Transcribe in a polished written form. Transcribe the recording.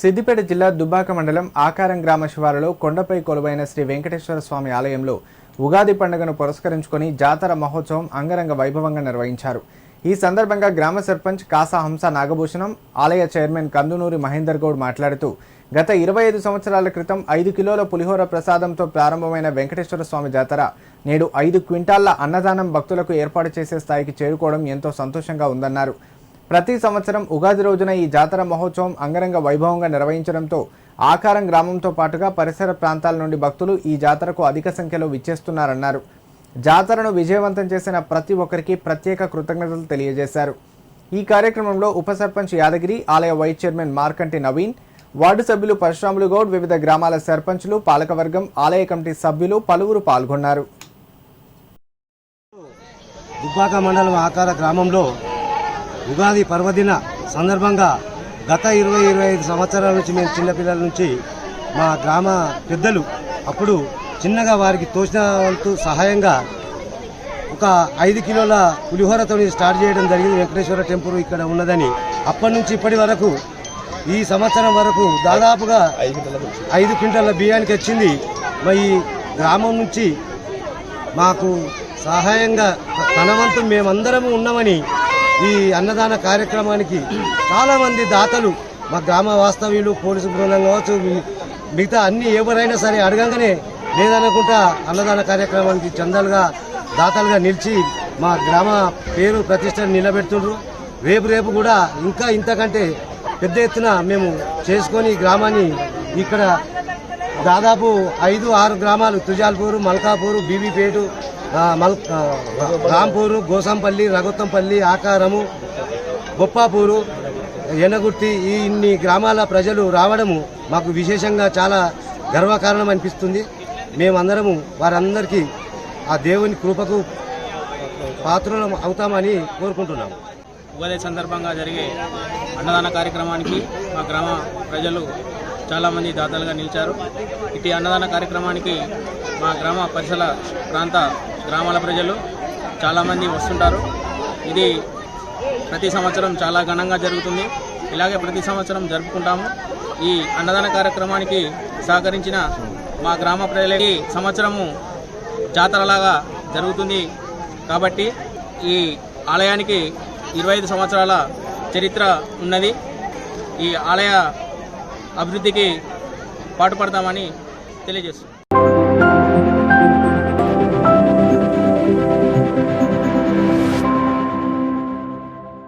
సిద్దిపేట జిల్లా దుబ్బాక మండలం ఆకారం గ్రామ శివారులో కొండపై కొలువైన శ్రీ వెంకటేశ్వర స్వామి ఆలయంలో ఉగాది పండుగను పురస్కరించుకొని జాతర మహోత్సవం అంగరంగ వైభవంగా నిర్వహించారు. ఈ సందర్భంగా గ్రామ సర్పంచ్ కాసా హంస నాగభూషణం, ఆలయ చైర్మన్ కందునూరి మహేందర్ గౌడ్ మాట్లాడుతూ గత 25 సంవత్సరాల క్రితం 5 కిలోల పులిహోర ప్రసాదంతో ప్రారంభమైన వెంకటేశ్వర స్వామి జాతర నేడు 5 క్వింటాళ్ల అన్నదానం భక్తులకు ఏర్పాటు చేసే స్థాయికి చేరుకోవడం ఎంతో సంతోషంగా ఉందన్నారు. ప్రతి సంవత్సరం ఉగాది రోజున ఈ జాతర మహోత్సవం అంగరంగ వైభవంగా నిర్వహించడంతో ఆకారం గ్రామంతో పాటుగా పరిసర ప్రాంతాల నుండి భక్తులు ఈ జాతరకు అధిక సంఖ్యలో విచ్చేస్తున్నారన్నారు. జాతరను విజయవంతం చేసిన ప్రతి ఒక్కరికి ప్రత్యేక కృతజ్ఞతలు తెలియజేశారు. ఈ కార్యక్రమంలో ఉప సర్పంచ్ యాదగిరి, ఆలయ వైస్ చైర్మన్ మార్కంటి నవీన్, వార్డు సభ్యులు పరశురాములు గౌడ్, వివిధ గ్రామాల సర్పంచులు, పాలకవర్గం, ఆలయ కమిటీ సభ్యులు పలువురు పాల్గొన్నారు. దుబ్బాక మండలం ఆకార గ్రామంలో ఉగాది పర్వదిన సందర్భంగా గత 25 సంవత్సరాల నుంచి మేము చిన్నపిల్లల నుంచి మా గ్రామ పెద్దలు అప్పుడు చిన్నగా వారికి తోచిన వంతు సహాయంగా ఒక 5 కిలోల పులిహోరతో స్టార్ట్ చేయడం జరిగింది. వెంకటేశ్వర టెంపుల్ ఇక్కడ ఉన్నదని అప్పటి నుంచి ఇప్పటి వరకు ఈ సంవత్సరం వరకు దాదాపుగా 5 క్వింటాల బియ్యానికి వచ్చింది. ఈ గ్రామం నుంచి మాకు సహాయంగా తన వంతు మేమందరము ఉన్నామని ఈ అన్నదాన కార్యక్రమానికి చాలామంది దాతలు మా గ్రామ వాస్తవ్యులు, పోలీసు బృందం కావచ్చు, మిగతా అన్ని ఎవరైనా సరే అడగంగానే లేదనుకుంటా అన్నదాన కార్యక్రమానికి చందాలుగా దాతలుగా నిలిచి మా గ్రామ పేరు ప్రతిష్టను నిలబెడుతుండ్రు. రేపు కూడా ఇంకా ఇంతకంటే పెద్ద ఎత్తున మేము చేసుకొని గ్రామాన్ని ఇక్కడ దాదాపు 5-6 గ్రామాలు తుజాల్పూరు, మల్కాపూరు, బీబీపేటు, రాంపూరు, గోసంపల్లి, రఘుత్తంపల్లి, ఆకారము, బొప్పాపూరు, ఎనగుర్తి ఈ ఇన్ని గ్రామాల ప్రజలు రావడము మాకు విశేషంగా చాలా గర్వకారణం అనిపిస్తుంది. మేమందరము వారందరికీ ఆ దేవుని కృపకు పాత్రలం అవుతామని కోరుకుంటున్నాము. ఉగాది సందర్భంగా జరిగే అన్నదాన కార్యక్రమానికి మా గ్రామ ప్రజలు చాలామంది దాతలుగా నిలిచారు. ఇటు అన్నదాన కార్యక్రమానికి మా గ్రామ పరిసర ప్రాంత గ్రామాల ప్రజలు చాలామంది వస్తుంటారు. ఇది ప్రతి సంవత్సరం చాలా ఘనంగా జరుగుతుంది. ఇలాగే ప్రతి సంవత్సరం జరుపుకుంటాము. ఈ అన్నదాన కార్యక్రమానికి సహకరించిన మా గ్రామ ప్రజలకి సంవత్సరము జాతరలాగా జరుగుతుంది. కాబట్టి ఈ ఆలయానికి 25 సంవత్సరాల చరిత్ర ఉన్నది. ఈ ఆలయ అభివృద్ధికి పాటుపడతామని తెలియజేస్తుంది.